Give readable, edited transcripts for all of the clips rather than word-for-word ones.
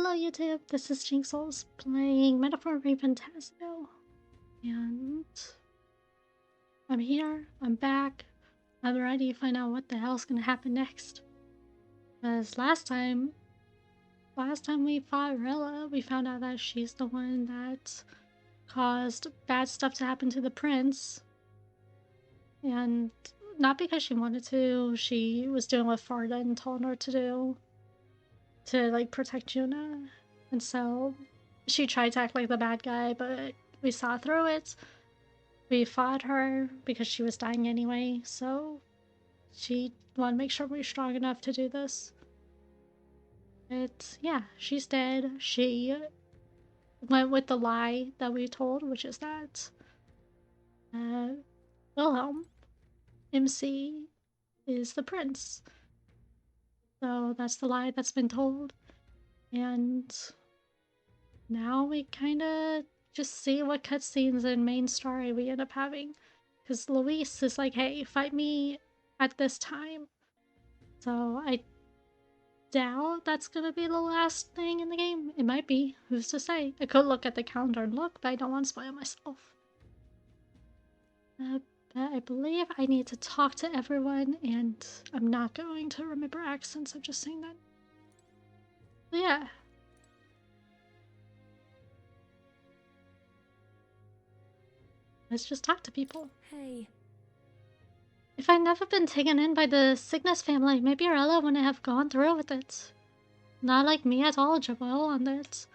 Hello YouTube, this is Jinx Souls playing Metaphor Refantazio. And I'm here, I'm back, I'm ready to find out what the hell's gonna happen next. Because last time we fought Rilla, we found out that she's the one that caused bad stuff to happen to the prince. And not because she wanted to, she was doing what Farden told her to do. To like protect Juna. And so she tried to act like the bad guy, but we saw through it. We fought her because she was dying anyway, so she wanted to make sure we were strong enough to do this. But yeah, she's dead. She went with the lie that we told, which is that Wilhelm, MC, is the prince. So that's the lie that's been told. And now we kind of just see what cutscenes and main story we end up having. Because Luis is like, hey, fight me at this time. So I doubt that's gonna be the last thing in the game. It might be. Who's to say? I could look at the calendar and look, but I don't want to spoil myself. But I believe I need to talk to everyone, and I'm not going to remember accents. I'm just saying that. But yeah. Let's just talk to people. Hey. If I'd never been taken in by the Cygnus family, maybe Arella wouldn't have gone through with it. Not like me at all, Joel, on it.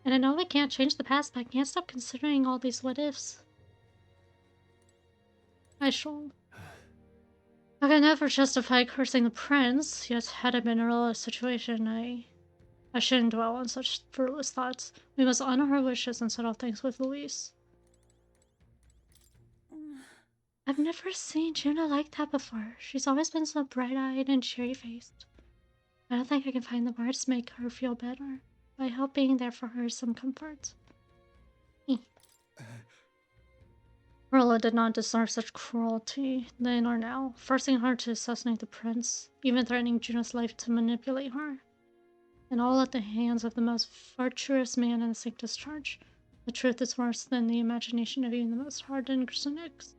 And I know we can't change the past, but I can't stop considering all these what-ifs. I shall. I can never justify cursing the prince, yet had it been Arella's situation, I shouldn't dwell on such fruitless thoughts. We must honor her wishes and settle things with Luis. I've never seen Juna like that before. She's always been so bright-eyed and cheery-faced. I don't think I can find the words to make her feel better. I hope being there for her is some comfort. Rilla did not deserve such cruelty, then or now, forcing her to assassinate the prince, even threatening Juno's life to manipulate her. And all at the hands of the most virtuous man in the Sanctus Church. The truth is worse than the imagination of even the most hardened cynics.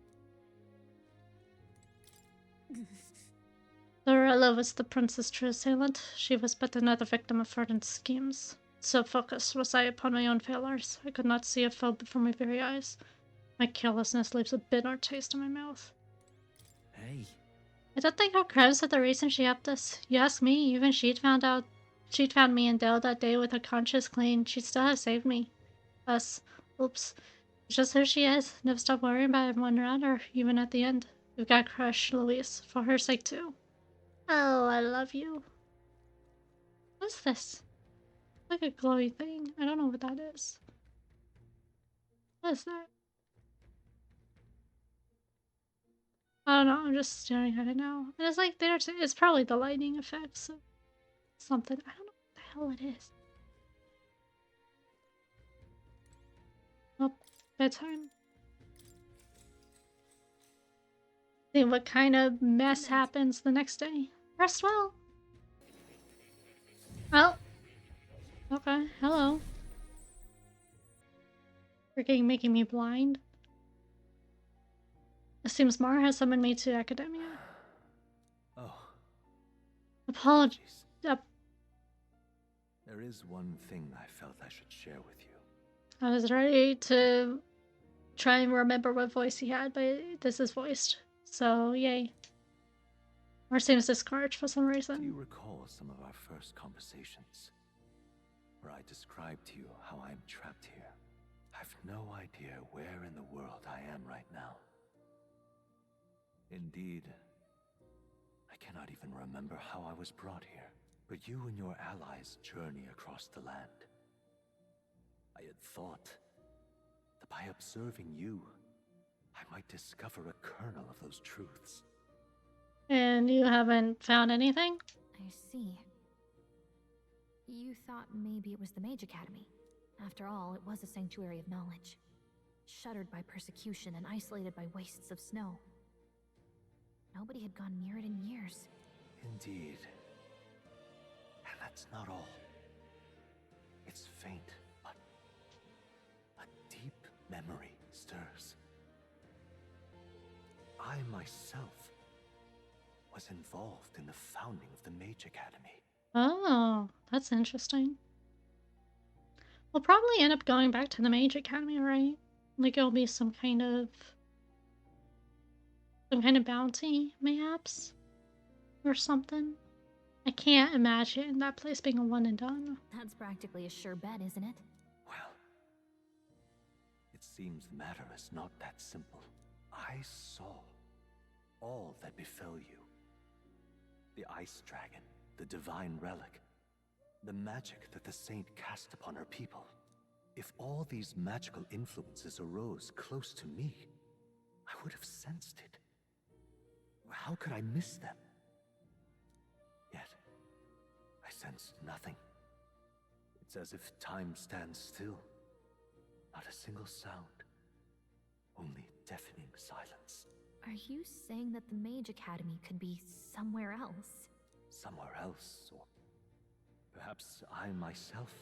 Though Rilla was the prince's true assailant, she was but another victim of Ferdinand's schemes. So focused was I upon my own failures, I could not see a foe before my very eyes. My carelessness leaves a bitter taste in my mouth. Hey. I don't think her crimes are the reason she helped us. You ask me, even she'd found me in Dell that day with her conscience clean, she'd still have saved me. Us. Oops. It's just who she is. Never stop worrying about everyone around her, even at the end. We've got crushed, Louise, for her sake too. Oh, I love you. What's this? Like a glowy thing. I don't know what that is. What is that? I don't know, I'm just staring at it now. And it's like, it's probably the lightning effects of something. I don't know what the hell it is. Oh, bedtime. See what kind of mess happens the next day. Rest well. Oh. Okay, hello. Freaking making me blind. It seems Mara has summoned me to Academia. Oh. Apologies. There is one thing I felt I should share with you. I was ready to try and remember what voice he had, but this is voiced. So, yay. Or seems discouraged for some reason. Do you recall some of our first conversations? Where I described to you how I am trapped here. I've no idea where in the world I am right now. Indeed, I cannot even remember how I was brought here. But you and your allies journey across the land. I had thought that by observing you, I might discover a kernel of those truths. And you haven't found anything? I see. You thought maybe it was the Mage Academy. After all, it was a sanctuary of knowledge. Shuttered by persecution and isolated by wastes of snow. Nobody had gone near it in years. Indeed. And that's not all. It's faint, but a deep memory stirs. I myself was involved in the founding of the Mage Academy. Oh, that's interesting. We'll probably end up going back to the Mage Academy, right? Like it'll be some kind of bounty, mayhaps? Or something. I can't imagine that place being a one and done. That's practically a sure bet, isn't it? Well, it seems the matter is not that simple. I saw all that befell you. The ice dragon, the divine relic, the magic that the saint cast upon her people. If all these magical influences arose close to me, I would have sensed it. How could I miss them? Yet, I sensed nothing. It's as if time stands still. Not a single sound. Only deafening silence. Are you saying that the Mage Academy could be somewhere else? Somewhere else, or perhaps I myself?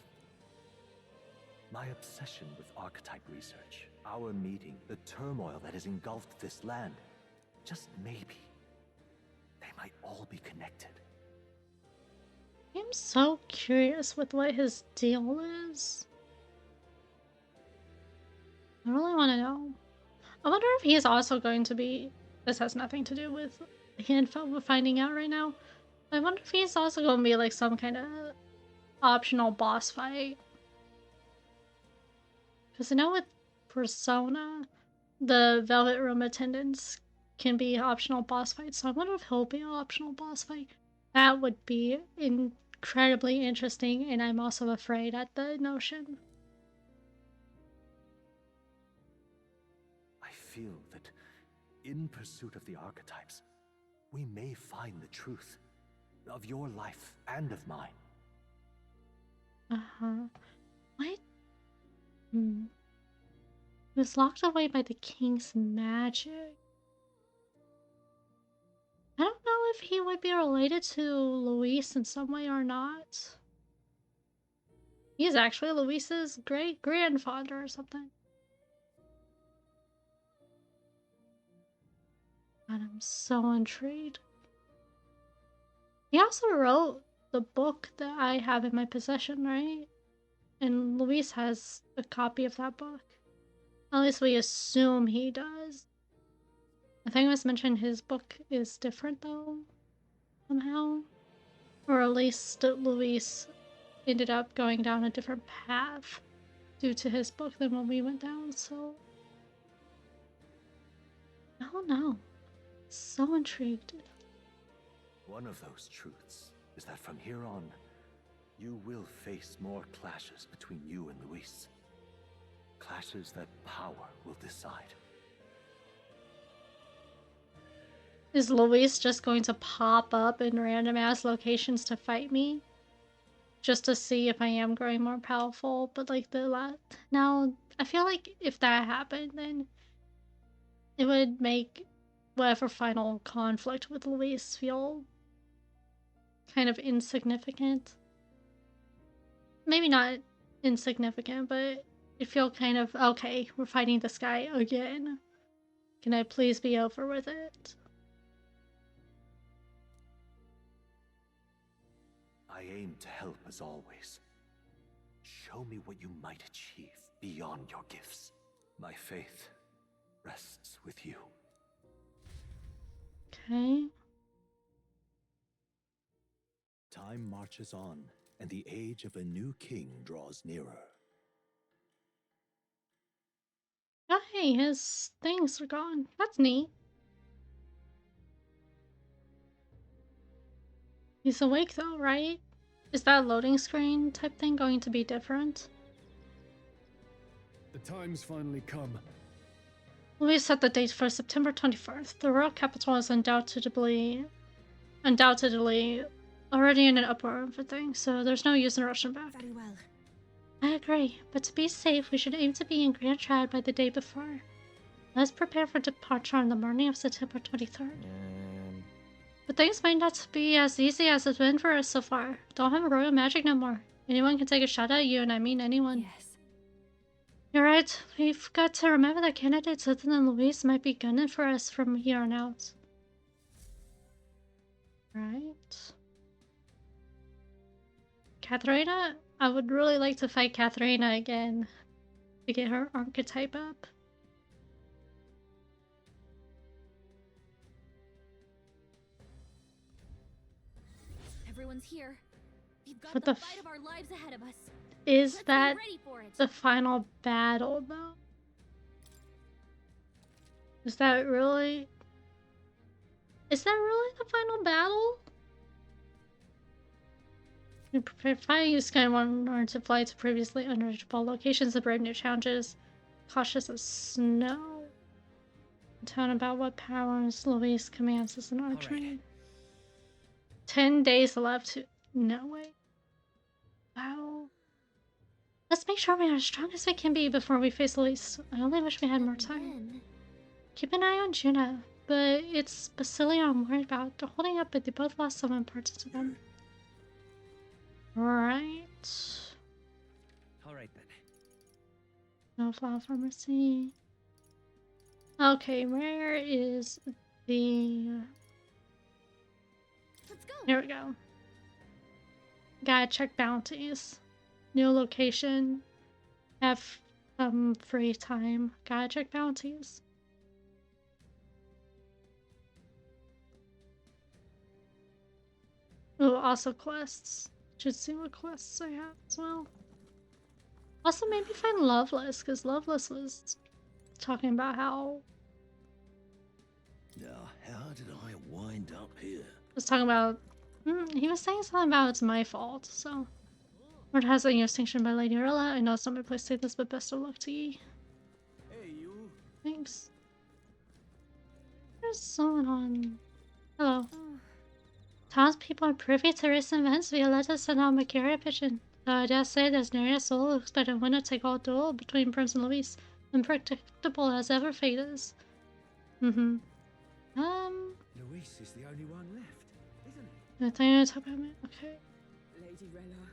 My obsession with archetype research, our meeting, the turmoil that has engulfed this land, just maybe, they might all be connected. I'm so curious with what his deal is. I really want to know. I wonder if he's also going to be... This has nothing to do with the info we're finding out right now. I wonder if he's also going to be like some kind of optional boss fight. Because I know with Persona, the Velvet Room attendants can be optional boss fights, so I wonder if he'll be an optional boss fight. That would be incredibly interesting, and I'm also afraid at the notion. I feel that in pursuit of the archetypes, we may find the truth of your life and of mine. Uh-huh. What? He was locked away by the king's magic. I don't know if he would be related to Luis in some way or not. He's actually Luis's great-grandfather or something. God, I'm so intrigued. He also wrote the book that I have in my possession, right? And Luis has a copy of that book. At least we assume he does. I think it was mentioned his book is different though, somehow. Or at least Luis ended up going down a different path due to his book than what we went down, so... I don't know. So intrigued. One of those truths is that from here on, you will face more clashes between you and Luis. Clashes that power will decide. Is Luis just going to pop up in random ass locations to fight me? Just to see if I am growing more powerful, but like now, I feel like if that happened, then it would make whatever final conflict with Luis feel kind of insignificant. Maybe not insignificant, but it'd feel kind of, okay, we're fighting this guy again. Can I please be over with it? I aim to help as always. Show me what you might achieve beyond your gifts. My faith rests with you. Okay. Time marches on, and the age of a new king draws nearer. Oh, hey, his things are gone. That's neat. He's awake though, right? Is that loading screen type thing going to be different? The time's finally come. We set the date for September 24th. The royal capital is undoubtedly already in an uproar for things, so there's no use in rushing back. Very well. I agree, but to be safe, we should aim to be in Grand Trad by the day before. Let's prepare for departure on the morning of September 23rd. But things might not be as easy as it's been for us so far. Don't have royal magic no more. Anyone can take a shot at you, and I mean anyone. Yes. You're right. We've got to remember that candidates other than Luis might be gunning for us from here on out. Right. Katharina? I would really like to fight Katharina again to get her archetype up. Everyone's here. We've got But the the fight of our lives ahead of us. Is Let's that be ready for it. the final battle, though? Is that really... Is that really the final battle? We prepared flying, use Skyward to fly to previously unreachable locations and brave new challenges. Cautious of snow. Tell about what powers Luis commands as an archer. Right. 10 days left to... No way. Wow. Let's make sure we are as strong as we can be before we face Luis. I only wish we had more time. Then, Keep an eye on Juna, but it's Basilia I'm worried about. They're holding up, but they both lost some importance to them. Right. Alright then. No flower pharmacy. Okay, where is the... let's go. Here we go. Gotta check bounties. New location. Have some free time. Gotta check bounties. Oh, also quests. Should see what quests I have as well. Also, maybe find Loveless, because Loveless was talking about how... Now, how did I wind up here? Was talking about... he was saying something about it's my fault, so... Lord has a new sanctioned by Lady Urla. I know it's not my place to say this, but best of luck to ye. Hey, you. Thanks. There's someone on... Hello. Townspeople are privy to recent events via letters and on Mercuria Pigeon. Though I dare say there's nary a soul who expect a winner-take-all duel between Prims and Luis. Unpredictable as ever fate is. Luis is the only one left, isn't he? I think I'm gonna talk about me. Okay. Lady Rella,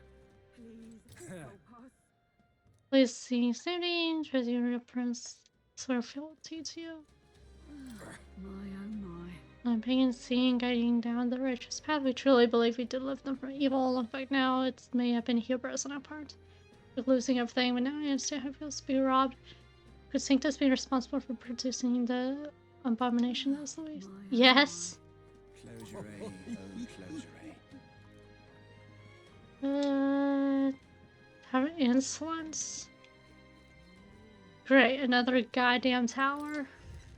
please go past. Please see safety, treasure real Prince. Swear fealty to you. My oh my. I'm paying and seeing, guiding down the righteous path. We truly believe we delivered them from evil. Look back now, it may have been hubris on our part. We're losing everything, but now I understand how it feels to be robbed. Could Sanctus be responsible for producing the abomination that was Luis? Yes. Closure, oh, closure. Have insolence. Great, another goddamn tower.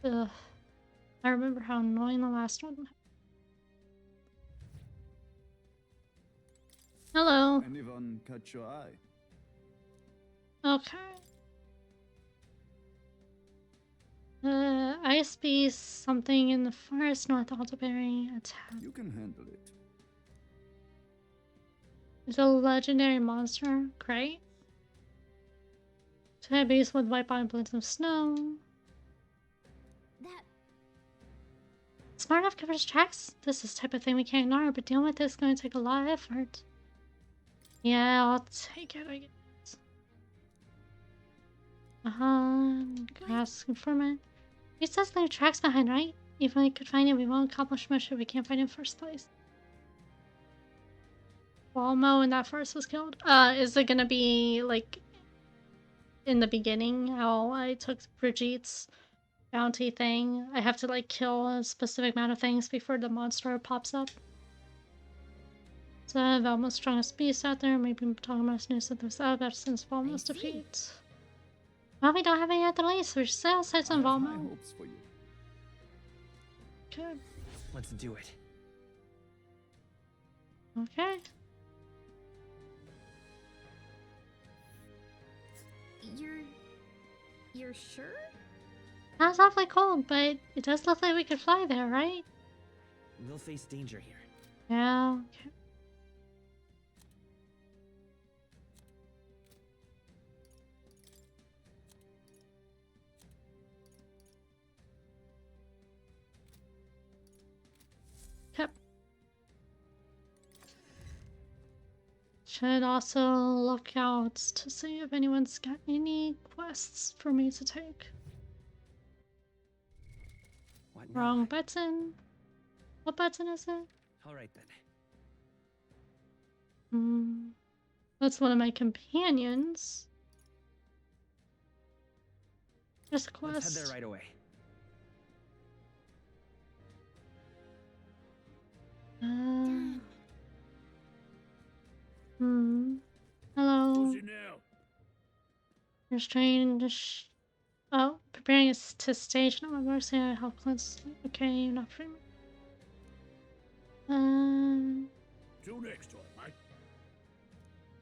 Ugh. I remember how annoying the last one was. Hello. Anyone catch your eye? Okay. Ice beast, something in the forest north Alderberry attack. You can handle it. It's a legendary monster. Great. Two beast with white body blades of snow. That Smart enough covers tracks. This is the type of thing we can't ignore, but dealing with this is going to take a lot of effort. Yeah, I'll take it, I guess. Ask informant. He says there are tracks behind, right? Even if we could find it, we won't accomplish much if we can't find it in first place. Walmo in that forest was killed. Is it gonna be like in the beginning how I took Brigitte's bounty thing? I have to like kill a specific amount of things before the monster pops up. So Valmo's strongest beast out there. Maybe I'm talking about news of this out since Valmo's defeat. Well, we don't have any other leads. We should stay outside some I have high Valmo. hopes for you. Okay. Let's do it. Okay. you're sure? Sounds awfully cold, but it does look like we could fly there, right? We'll face danger here. Yeah. Okay. should also look out to see if anyone's got any quests for me to take. What now? Wrong button. What button is it? All right then. That's one of my companions. There's a quest. Let's head there right away. Hello. Who's it now? You're trying to oh, preparing us to stage. No, I'm mercy. I help cleanse. Okay, you're not free. Till next time, mate.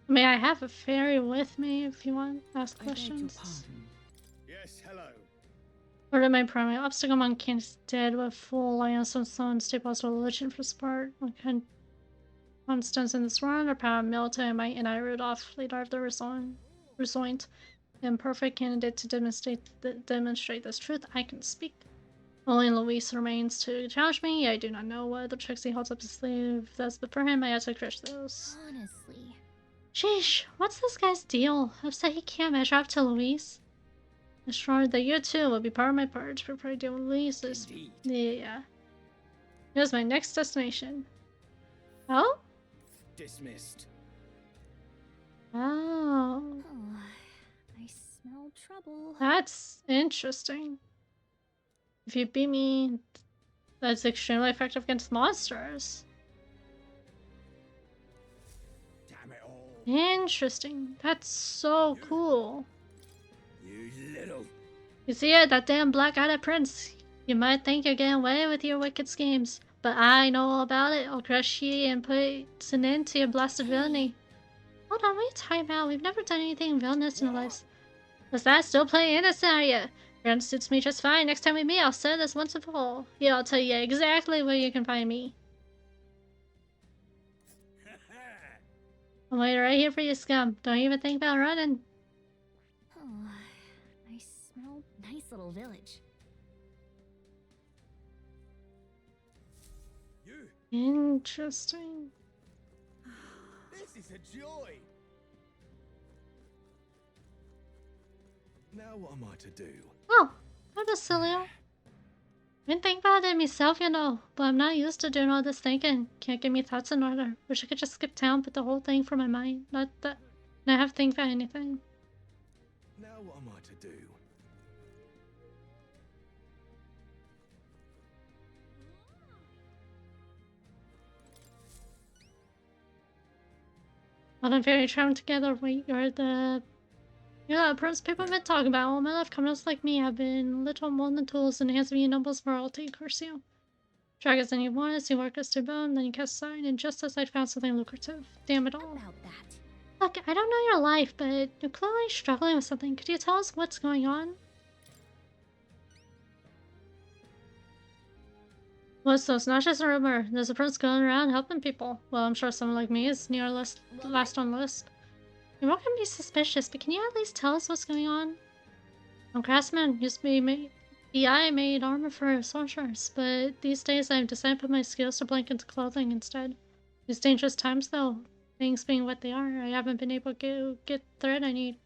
May I have a fairy with me if you want to ask I beg your questions? pardon. Yes, hello. Order my primary obstacle monkey is dead with full alliance on stone staples religion for support. What kind constants in this run or power military might and I Rudolph, leader of the Resoint. Imperfect candidate to demonstrate this truth. I can speak. Only Luis remains to challenge me. I do not know what the tricks he holds up his sleeve does, but for him I have to crush those. Honestly. Sheesh, what's this guy's deal? Upset he can't measure up to Luis? Assured that you too will be part of my party to prepare to deal with Luis. Indeed. Yeah. Here's my next destination. Oh? Dismissed. Oh. Oh, I smell trouble. That's interesting. If you beat me, that's extremely effective against monsters. Damn it all. Interesting. That's so cool. You little. You see it? That damn black-eyed prince. You might think you're getting away with your wicked schemes, but I know all about it. I'll crush you and put an end to your blasted villainy. Hold on, wait, time out. We've never done anything villainous in our lives. Was that still playing innocent, are ya? Your gun suits me just fine. Next time we meet, I'll settle this once and for all. Yeah, I'll tell you exactly where you can find me. I'm waiting right here for you, scum. Don't even think about running. Oh, I smell nice little village. You. Interesting. This is a joy. Now what am I to do? Oh, hi, Basilio. I didn't think about it myself, you know, but I'm not used to doing all this thinking. Can't get me thoughts in order. Wish I could just skip town, put the whole thing from my mind. Not have to think about anything. Now what am I to do? Well, I'm very charmed together. Wait, you're the prince people have been talking about. All my life, commoners like me have been little more than tools in the hands of you nobles royalty, curse you. Drag us any you want, as you work us to bone, then you cast aside, and just as I'd found something lucrative. Damn it all. About that. Look, I don't know your life, but you're clearly struggling with something. Could you tell us what's going on? Well, so it's not just a rumor. There's a prince going around helping people. Well, I'm sure someone like me is near last on the list. You're not gonna be suspicious, but can you at least tell us what's going on? I'm craftsman. Used to be I made armor for soldiers, but these days I've decided to put my skills to blank into clothing instead. These dangerous times, though, things being what they are, I haven't been able to get thread I need.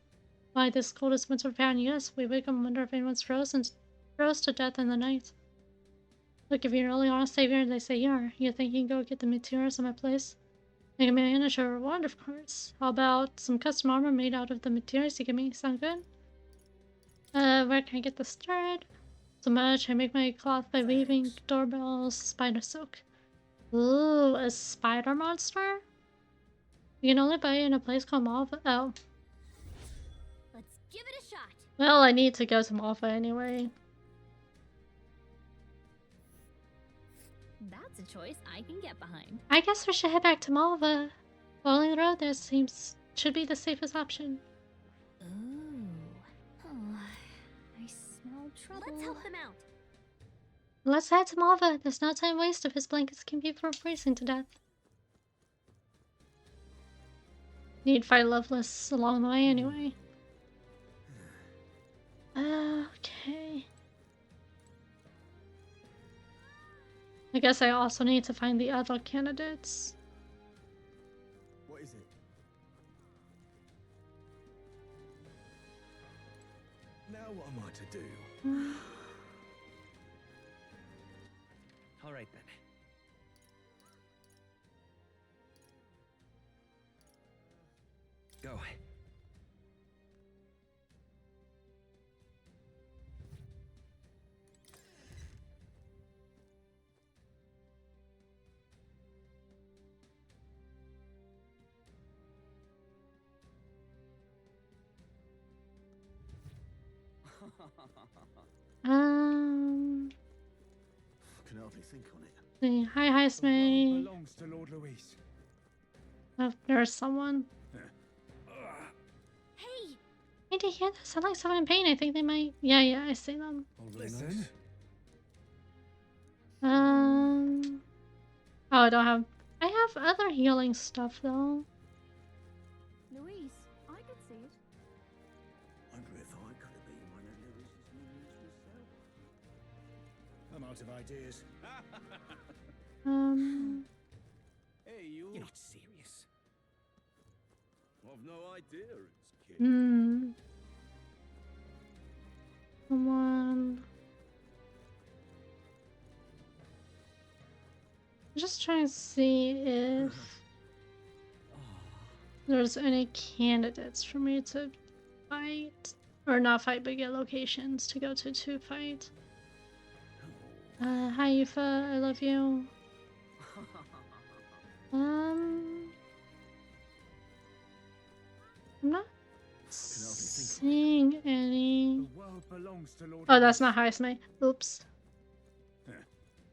Why, this coldest winter we've had in years, we wake up and wonder if anyone's froze to death in the night. Look, if you really are a savior, they say you are. You think you can go get the materials in my place? I can manage a reward, of course. How about some custom armor made out of the materials you give me? Sound good? Where can I get this started? So much. I make my cloth by weaving doorbells, spider silk. Ooh, a spider monster? You can only buy it in a place called Malva. Oh. Let's give it a shot. Well, I need to go to Malva anyway. That's a choice I can get behind. I guess we should head back to Malva. Following the road there should be the safest option. Ooh. Oh, I smell trouble. Let's help them out. Let's head to Malva. There's no time waste if his blankets can keep from freezing to death. Need to fight Loveless along the way anyway. Okay. I guess I also need to find the other candidates. What is it? Now what am I to do? All right then. Go. Um. Can hardly think on it. See. Hi, hi, The world Smee. belongs to Lord Louise. Oh, there's someone. Hey! Hey, do you hear that? Sound like someone in pain. I think they might. Yeah, I see them. All very Listen. nice. Oh, I don't have. I have other healing stuff though. Louise, I could see it. Wonder if I could have been one of Louise's minions myself. I'm out of ideas. Hey, you. You're not serious. I've no idea. It's kid. Come on. I'm just trying to see if there's any candidates for me to fight. Or not fight, but get locations to go to fight. Hi Yufa, I love you. I'm not seeing any. The world belongs to Lord Oh, that's Louise. not Highsmith. Oops.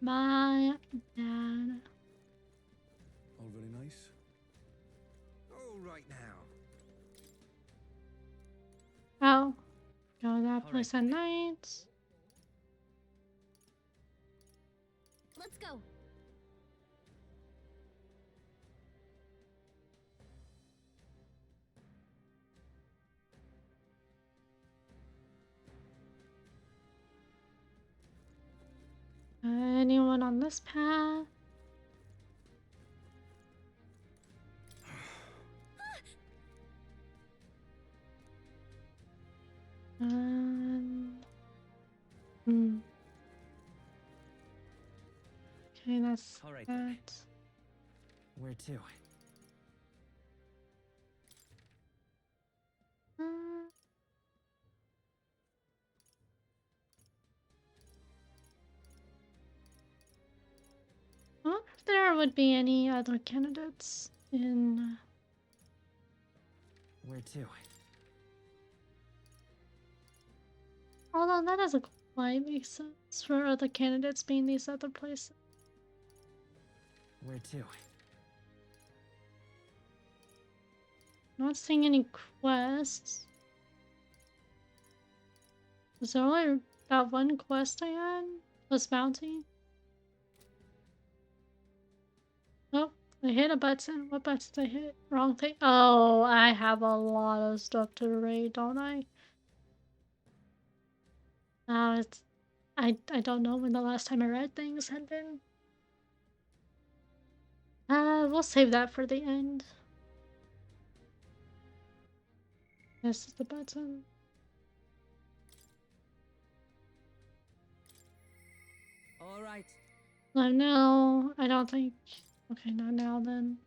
My bad. All very nice. All right now. Oh, go to that All place right. at night. Let's go. Anyone on this path? Hmm. Okay, that's All right that. then. Where to? Uh, I wonder if there would be any other candidates in. Where to? Although that doesn't quite make sense for other candidates being these other places. Where to? Not seeing any quests. Was there only that one quest I had? Plus bounty? Oh, I hit a button. What button did I hit? Wrong thing. Oh, I have a lot of stuff to raid, don't I? It's I don't know when the last time I read things had been. We'll save that for the end. This is the button. All right. No, I don't think. Okay, not now then.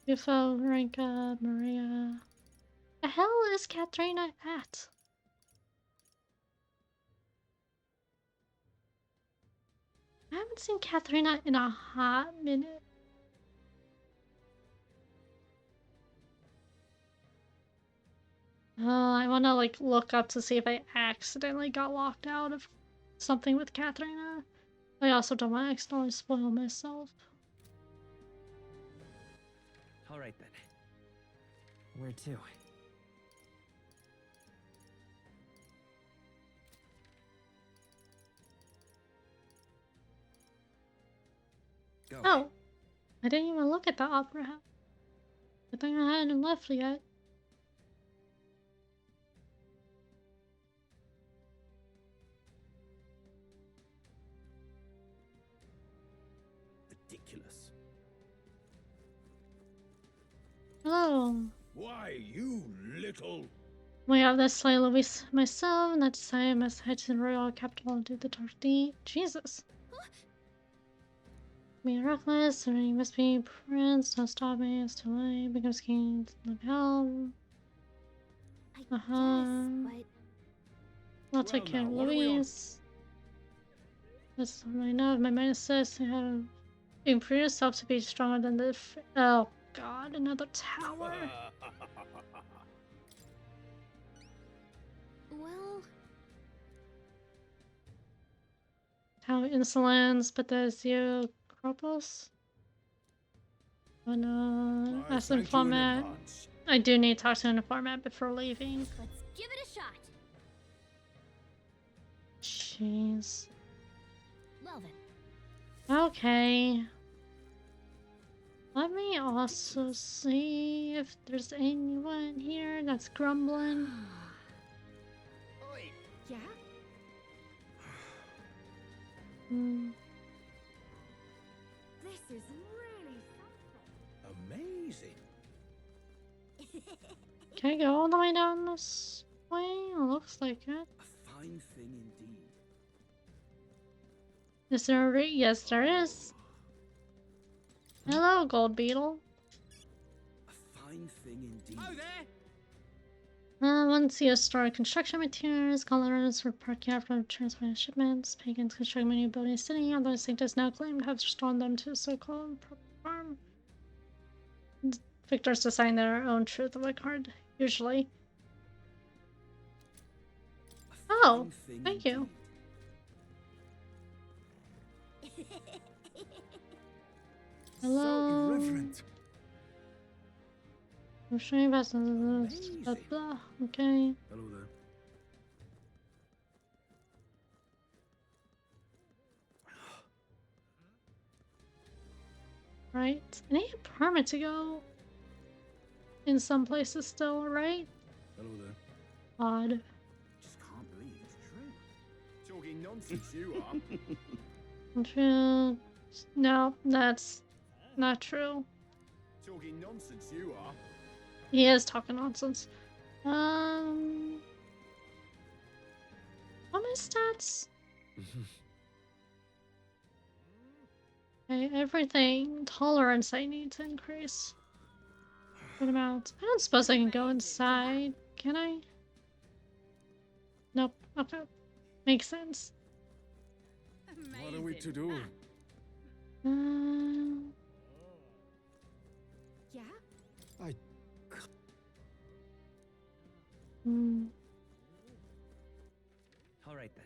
UFO, Ranka, Maria. The hell is Katharina at? I haven't seen Katharina in a hot minute. I want to like look up to see if I accidentally got locked out of something with Katharina. I also don't want to accidentally spoil myself. All right then. Where to? Go. Oh, I didn't even look at the opera house. Good thing I hadn't left yet. Ridiculous. Hello. Why, you little. We have this slay Louis myself, and that's I must head to the royal capital and do the dark deed. Jesus. Be reckless, or you must be prince. Don't stop me, it's too late. Becomes king, look help. I Uh-huh. guess, I'll take care of Louis. That's all I know. My mind says you have improve yourself to be stronger than the. Oh God, another tower. well, How insolence, but there's you, Kropos. Oh no, I as in thank you in format. advance. I do need to talk to him in format before leaving. let's give it a shot. Jeez. Well then. Okay. Let me also see if there's anyone here that's grumbling. Yeah? Hmm. This is really something. Amazing. Can I go all the way down this way? It looks like it. A fine thing indeed. Is there a yes, there is. Hello, gold beetle. A fine thing indeed. Oh, there! Once you store construction materials, colors for parking after transporting shipments, pagans construct a new building city, although Sanctus now claim to have restored them to a so-called farm. Victors assign their own truth of a card, usually. Oh, thank you. Hello. So irreverent. I'm sure you best. Blah, blah. Okay. Hello there. Right. I need a permit to go in some places still, right? Hello there. Odd. Just can't believe it's true. Talking nonsense you are. True. No, that's not true. Talking nonsense you are. He is talking nonsense. What are my stats? Okay, everything. Tolerance I need to increase. What amount? I don't suppose I can go inside, can I? Nope. Okay. Makes sense. What are we to do? Yeah? All right then.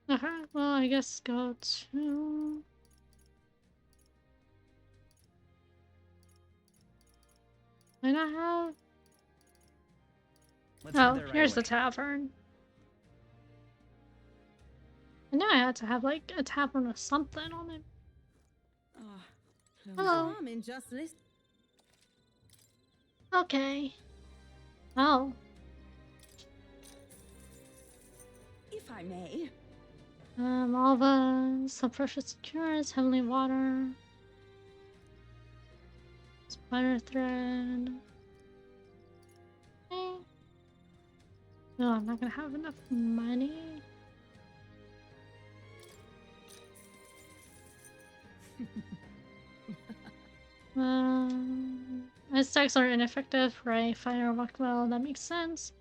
Okay, well, I guess go to... Might not have... Let's head Oh, there right here's the away. tavern. I know I had to have, like, a tavern or something on it. Hello. I'm in just this. Okay. Oh. If I may. Lava, some precious cures, heavenly water, spider thread. Okay. No, I'm not gonna have enough money. My stacks are ineffective for a fire walk well, that makes sense.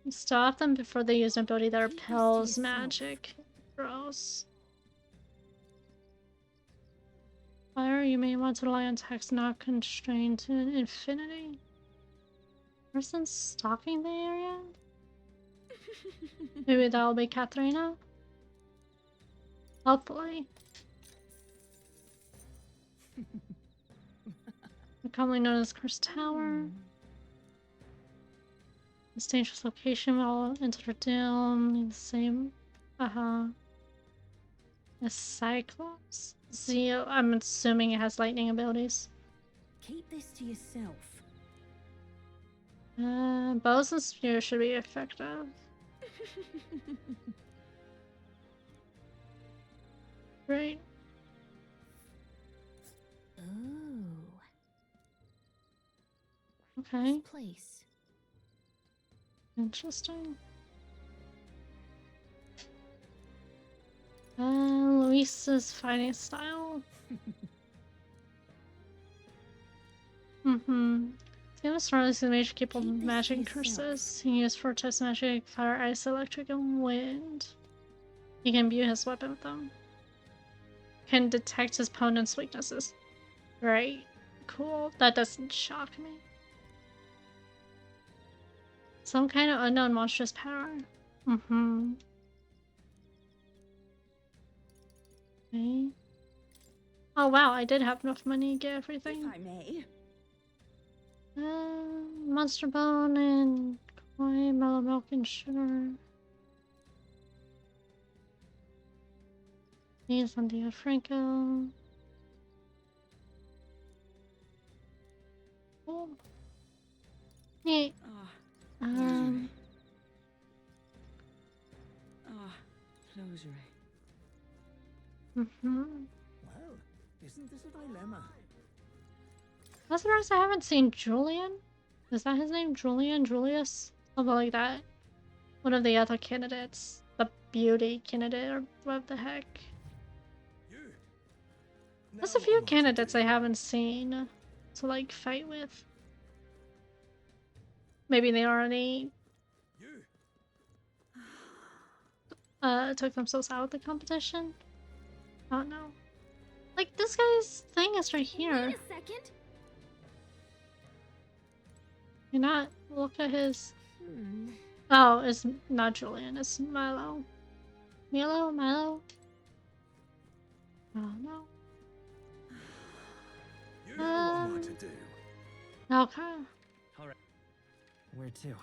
Stop them before they use an ability that repels magic. Gross. Fire, you may want to rely on attacks not constrained to infinity. Person stalking the area? Maybe that'll be Katharina? Hopefully. Commonly known as Cursed Tower. This dangerous location will enter the doom. The same. A Cyclops? Zeo. I'm assuming it has lightning abilities. Keep this to yourself. bows and spears should be effective. Right. Ooh. Okay. This place. Interesting. Luis's fighting style. It's gonna start as a mage capable of Keep this magic to yourself. curses. He uses 4 types of magic: fire, ice, electric, and wind. He can imbue his weapon with them. Can detect his opponent's weaknesses. Right. Cool. That doesn't shock me. Some kind of unknown monstrous power. Okay. Oh wow, I did have enough money to get If everything. I may. Monster bone and coin, mellow milk and sugar. These on the Franco. Cool. Neat. Rosary. Rosary. Well, isn't this a dilemma? That's the rest I haven't seen Julian. Is that his name? Julian? Julius? Something like that. One of the other candidates. The beauty candidate or what the heck. There's a few candidates I haven't seen to like fight with. Maybe they already took themselves out of the competition. I don't know. Like this guy's thing is right here. Wait a second. You're not look at his. Hmm. Oh, it's not Julian. It's Milo. Milo. Oh no. You know what to do. Okay. All right. Where to?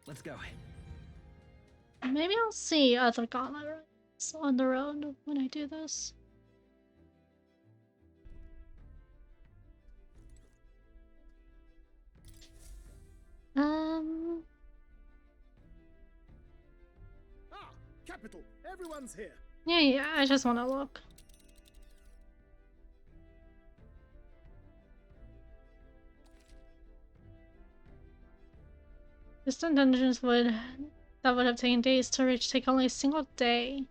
Let's go. Maybe I'll see other gauntlets on the road when I do this. Capital. Everyone's here. Yeah, I just want to look. Distant dungeons that would have taken days to reach take only a single day.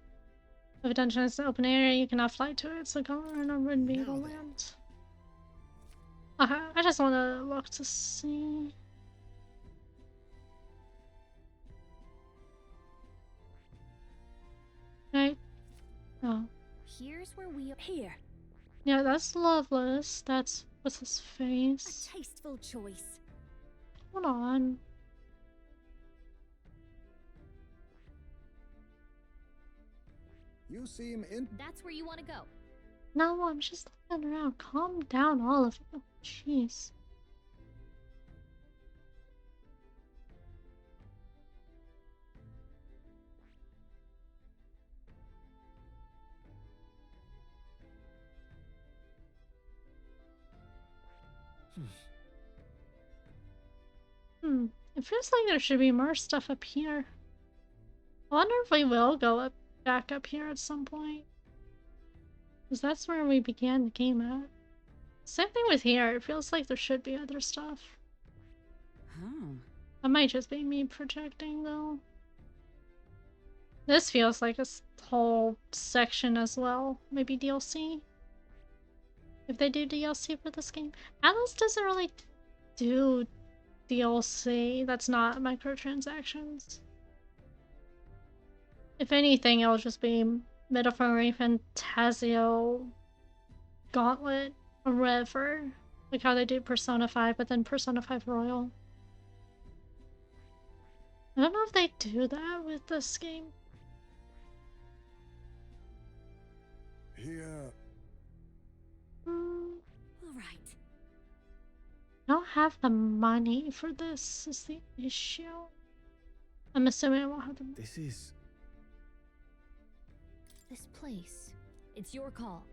If a dungeon is an open area, you cannot fly to it, so Gauntlet wouldn't be able to land. Okay, I just want to look to see. Right? Oh. Here's where we Here. Yeah, that's Loveless. That's what's his A face. tasteful choice. Hold on. You seem in. That's where you want to go. No, I'm just looking around. Calm down, all of you. Jeez. It feels like there should be more stuff up here. I wonder if we will go back up here at some point. Because that's where we began the game at. Same thing with here. It feels like there should be other stuff. Oh. That might just be me projecting, though. This feels like a whole section as well. Maybe DLC? If they do DLC for this game. Atlas doesn't really do DLC. That's not microtransactions. If anything, it'll just be Metaphor Refantazio Gauntlet or whatever. Like how they do Persona 5, but then Persona 5 Royal. I don't know if they do that with this game. Here. All right. I don't have the money for this, is the issue. I'm assuming I won't have the. This is. This place. It's your call.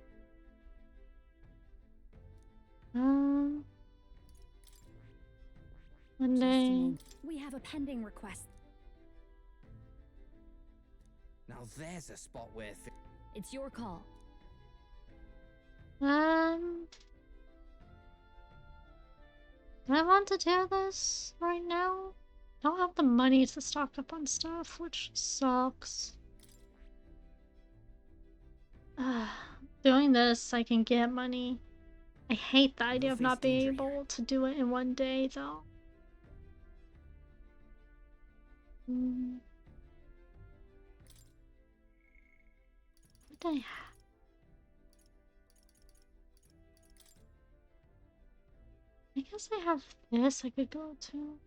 Pending. We have a pending request. Now there's a spot where It's your call. Do I want to do this right now? I don't have the money to stock up on stuff, which sucks. Doing this, I can get money. I hate the idea of not being able to do it in one day, though. What do I have? I guess I have this I could go to.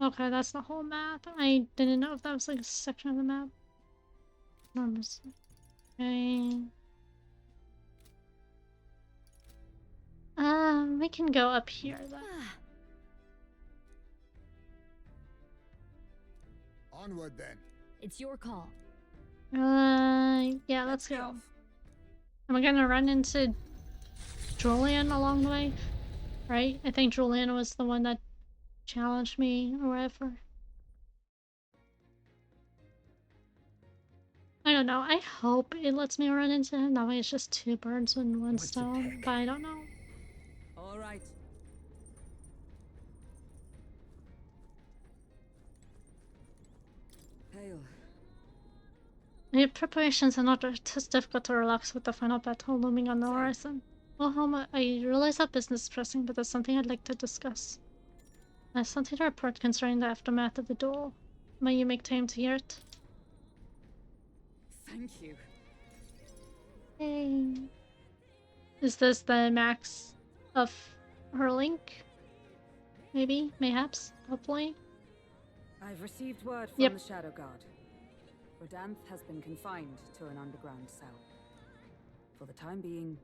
Okay, that's the whole map. I didn't know if that was like a section of the map. Enormous. Okay. We can go up here then. Onward then. It's your call. Yeah, let's go. Am I gonna run into Julian along the way? Right? I think Julian was the one that challenged me or whatever. I don't know. I hope it lets me run into him. That way it's just two birds with one stone. But I don't know. All right. Hail. The preparations are not just difficult to relax with the final battle looming on the horizon. Well, Helma, I realize that business is pressing, but there's something I'd like to discuss. I have something to report concerning the aftermath of the duel. May you make time to hear it? Thank you. Hey. Is this the max of her link? Maybe? Mayhaps? Hopefully? I've received word from the Shadow Guard. Rodanth has been confined to an underground cell. For the time being,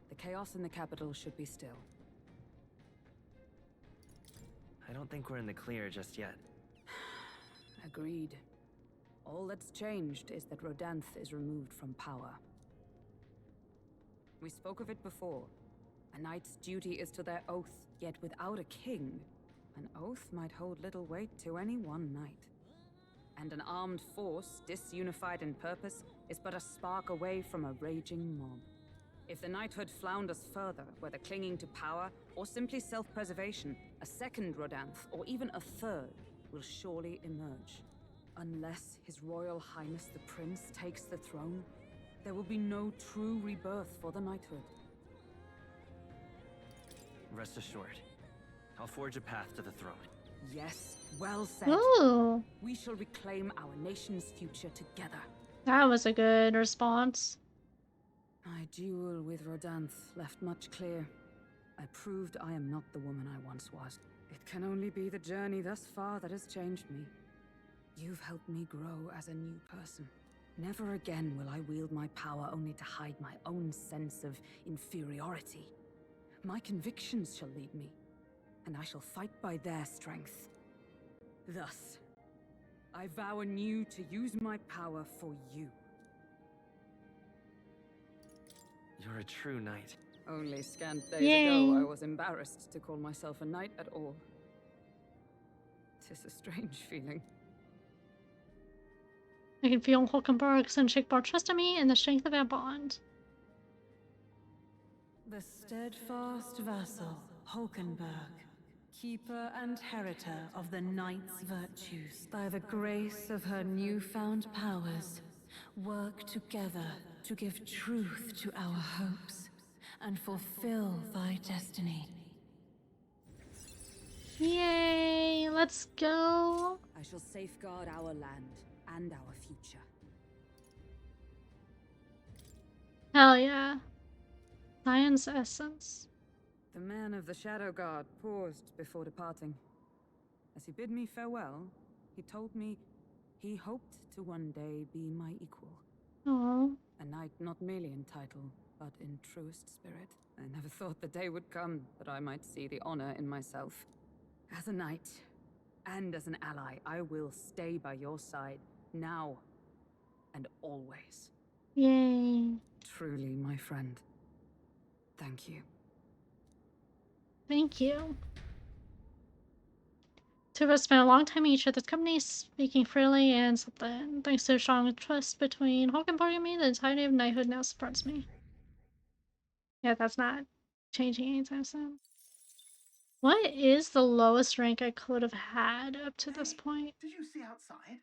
the chaos in the capital should be still. I don't think we're in the clear just yet. Agreed. All that's changed is that Rodanth is removed from power. We spoke of it before. A knight's duty is to their oath, yet without a king, an oath might hold little weight to any one knight. And an armed force, disunified in purpose, is but a spark away from a raging mob. If the knighthood flounders further, whether clinging to power or simply self-preservation, a second Rodanth, or even a third, will surely emerge. Unless His Royal Highness the Prince takes the throne, there will be no true rebirth for the knighthood. Rest assured, I'll forge a path to the throne. Yes, well said. Ooh, We shall reclaim our nation's future together. that was a good response. My duel with Rodanth left much clear. I proved I am not the woman I once was. It can only be the journey thus far that has changed me. You've helped me grow as a new person. Never again will I wield my power only to hide my own sense of inferiority. My convictions shall lead me, and I shall fight by their strength. Thus, I vow anew to use my power for you. You're a true knight. Only scant days Yay. ago I was embarrassed to call myself a knight at all. 'Tis a strange feeling. I can feel Hulkenberg's unshakable trust in me and the strength of our bond. The steadfast vassal, Hulkenberg, keeper and heritor of the knight's virtues, by the grace of her newfound powers, work together to give truth to our hopes and fulfill thy destiny. Yay, let's go. I shall safeguard our land and our future. Hell yeah. Science essence. The man of the Shadow Guard paused before departing. As he bid me farewell, he told me he hoped to one day be my equal. Oh. A knight not merely in title, but in truest spirit. I never thought the day would come that I might see the honor in myself. As a knight, And as an ally, I will stay by your side, now and always. Yay. Truly, my friend. Thank you. Thank you. Two of us spent a long time in each other's company, speaking freely, and something. Thanks to a strong trust between Hulkenberg and me, the entirety of knighthood now supports me. Yeah, that's not changing anytime soon. What is the lowest rank I could have had up to this point? Did you see outside?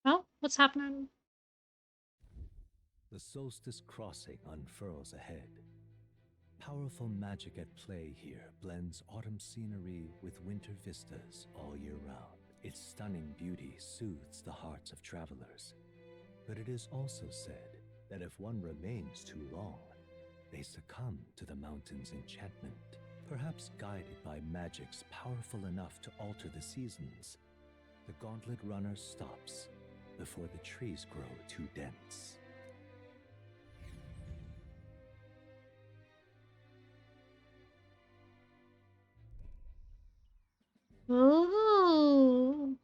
Well, what's happening? The solstice crossing unfurls ahead. Powerful magic at play here blends autumn scenery with winter vistas all year round. Its stunning beauty soothes the hearts of travelers. But it is also said that if one remains too long, they succumb to the mountain's enchantment. Perhaps guided by magics powerful enough to alter the seasons, the gauntlet runner stops before the trees grow too dense. Ooh.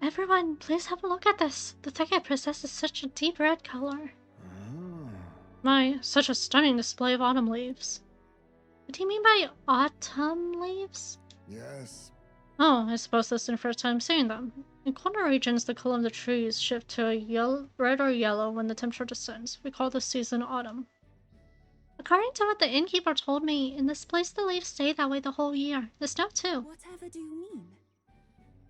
Everyone, please have a look at this. The thicket possesses such a deep red color. My, such a stunning display of autumn leaves. What do you mean by autumn leaves? Yes. Oh, I suppose this is the first time seeing them. In colder regions, the color of the trees shift to a red or yellow when the temperature descends. We call this season autumn. According to what the innkeeper told me, in this place the leaves stay that way the whole year. The snow too. Whatever do you mean?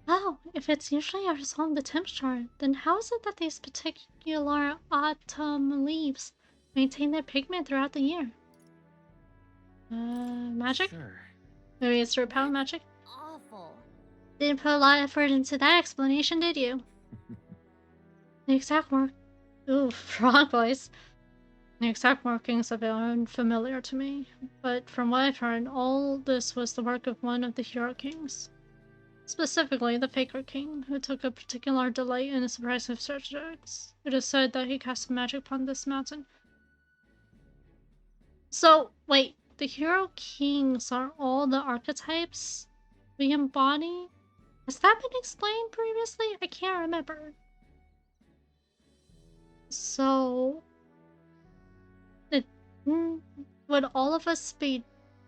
Oh, if it's usually a result of the temperature, then how is it that these particular autumn leaves maintain their pigment throughout the year? Magic? Sure. Maybe it's through power magic? Awful. Didn't put a lot of effort into that explanation, did you? The exact work... Ooh, wrong voice. The exact markings of it are unfamiliar to me, but from what I've heard, all this was the work of one of the Hero Kings. Specifically, the Faker King, who took a particular delight in the surprise of subjects. It is said that he cast magic upon this mountain. So, wait, the Hero Kings are all the archetypes we embody? Has that been explained previously? I can't remember. So... would all of us be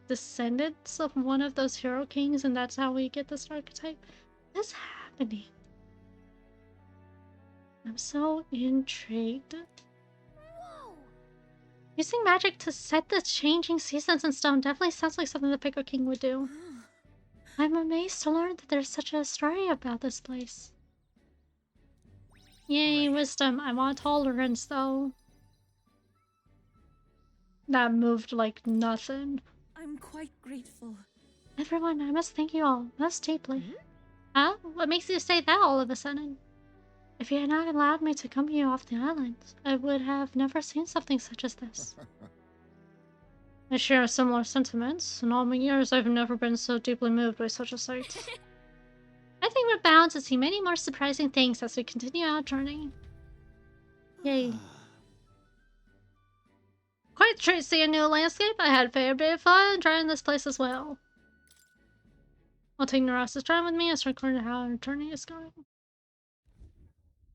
descendants of one of those Hero Kings, and that's how we get this archetype? What's happening? I'm so intrigued. Whoa! Using magic to set the changing seasons in stone definitely sounds like something the Picker King would do. I'm amazed to learn that there's such a story about this place. Yay, wisdom. I want tolerance, though. That moved like nothing. I'm quite grateful. Everyone, I must thank you all most deeply. Huh? What makes you say that all of a sudden? If you had not allowed me to accompany you off the island, I would have never seen something such as this. I share similar sentiments. In all my years, I've never been so deeply moved by such a sight. I think we're bound to see many more surprising things as we continue our journey. Yay. Quite true to see a new landscape. I had a fair bit of fun trying this place as well. I'll take Naras's time with me and start learning how our journey is going.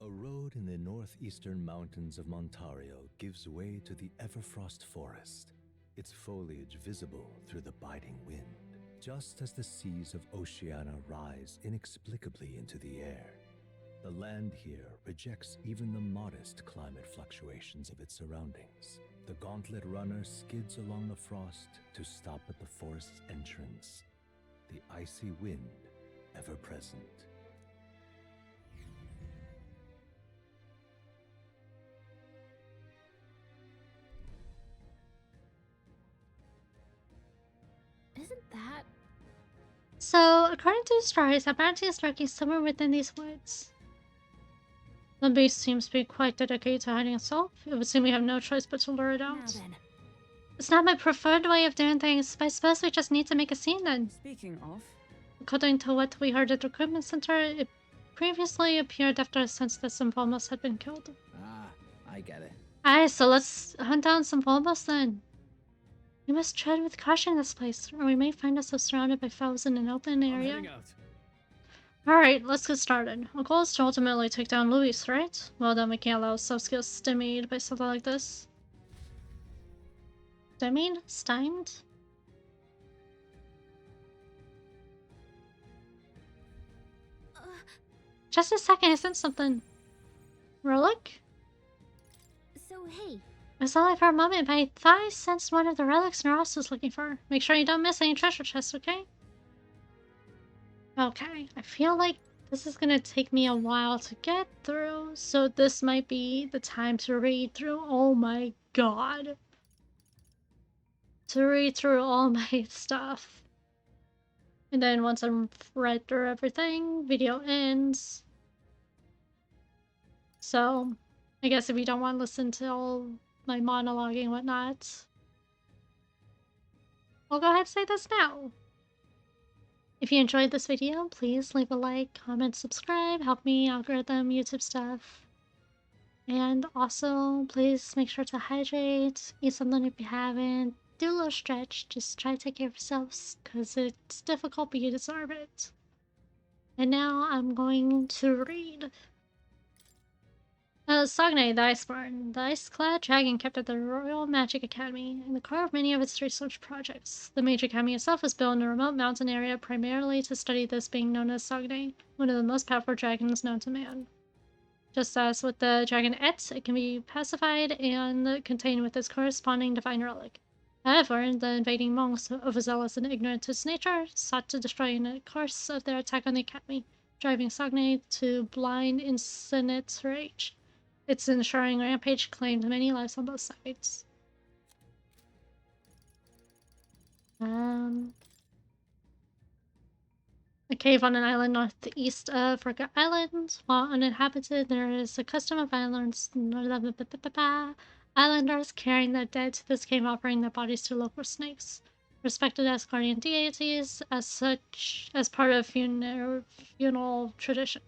A road in the northeastern mountains of Montario gives way to the Everfrost Forest, its foliage visible through the biting wind, just as the seas of Oceania rise inexplicably into the air. The land here rejects even the modest climate fluctuations of its surroundings. The gauntlet runner skids along the frost to stop at the forest's entrance, the icy wind ever present. Isn't that... So, according to the stories, that mountain is lurking somewhere within these woods. The beast seems to be quite dedicated to hiding itself. It would seem we have no choice but to lure it out. Now then. It's not my preferred way of doing things, but I suppose we just need to make a scene then. Speaking of, According to what we heard at the recruitment center, it previously appeared after a sense that some Volmos had been killed. Ah, I get it. Aye, so let's hunt down some Volmos then. We must tread with caution in this place, or we may find ourselves surrounded by foes in an open I'm area. heading out. Alright, let's get started. Our goal is to ultimately take down Luis, right? Well, then we can't allow ourselves to get stymied by something like this. Stymied? Stymied? Just a second, I sent something. Relic? So, hey, I saw it for a moment, but I thought I sensed one of the relics Naros was looking for. Make sure you don't miss any treasure chests, okay? Okay, I feel like this is gonna take me a while to get through, so this might be the time to read through. Oh my god. To read through all my stuff. And then once I'm read through everything, video ends. So, I guess if you don't want to listen to all my monologuing and whatnot, I'll go ahead and say this now. If you enjoyed this video, please leave a like, comment, subscribe, help me algorithm, YouTube stuff. And also, please make sure to hydrate, eat something if you haven't, do a little stretch, just try to take care of yourselves, because it's difficult but you deserve it. And now I'm going to read. Sogne, the Iceborn, the ice-clad dragon kept at the Royal Magic Academy, and the core of many of its research projects. The Magic Academy itself was built in a remote mountain area primarily to study this being known as Sogne, one of the most powerful dragons known to man. Just as with the dragon Et, it can be pacified and contained with its corresponding divine relic. However, the invading monks, overzealous and ignorant to its nature, sought to destroy in the course of their attack on the academy, driving Sogne to blind, insensate rage. Its ensuring rampage claimed many lives on both sides. A cave on an island northeast of Forgot Island. While uninhabited, there is a custom of islanders carrying their dead to this cave, offering their bodies to local snakes. Respected as guardian deities, as such, as part of funeral tradition.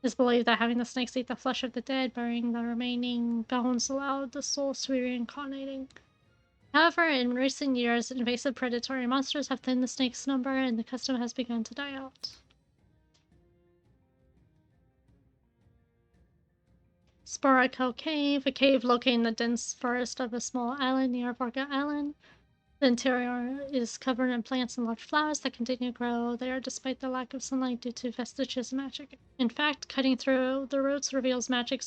It is believed that having the snakes eat the flesh of the dead, burying the remaining bones, allowed the souls to be reincarnating. However, in recent years, invasive predatory monsters have thinned the snake's number, and the custom has begun to die out. Sporico Cave, a cave located in the dense forest of a small island near Vorga Island. The interior is covered in plants and large flowers that continue to grow there despite the lack of sunlight due to vestiges of magic. In fact, cutting through the roots reveals magic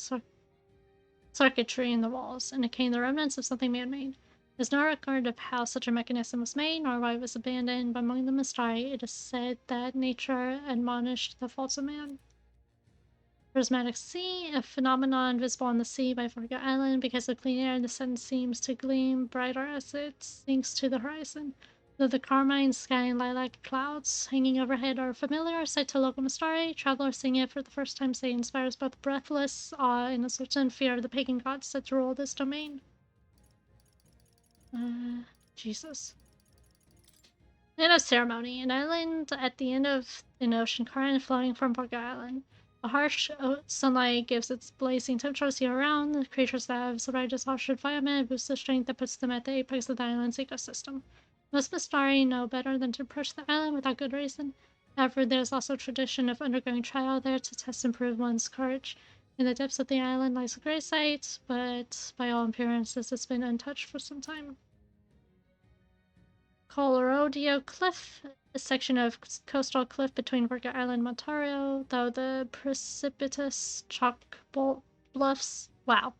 circuitry in the walls, indicating the remnants of something man-made. There's no record of how such a mechanism was made, nor why it was abandoned, but among the Mystari, it is said that nature admonished the faults of man. Prismatic Sea, a phenomenon visible on the sea by Vorga Island because of clean air, the sun seems to gleam brighter as it sinks to the horizon. Though the carmine sky and lilac clouds hanging overhead are a familiar sight to local Mystari, travelers seeing it for the first time say it inspires both breathless awe and a certain fear of the pagan gods that rule this domain. Jesus. End of ceremony. An island at the end of an ocean current flowing from Vorga Island. A harsh sunlight gives its blazing temperatures year-round. The creatures that have survived this harsh environment boost the strength that puts them at the apex of the island's ecosystem. Most Mystari know better than to approach the island without good reason. However, there is also a tradition of undergoing trial there to test and prove one's courage. In the depths of the island lies a grave site, but by all appearances it's been untouched for some time. Colorodio Cliff, a section of coastal cliff between Vorga Island and Montario, though the precipitous chalk bluffs, wow,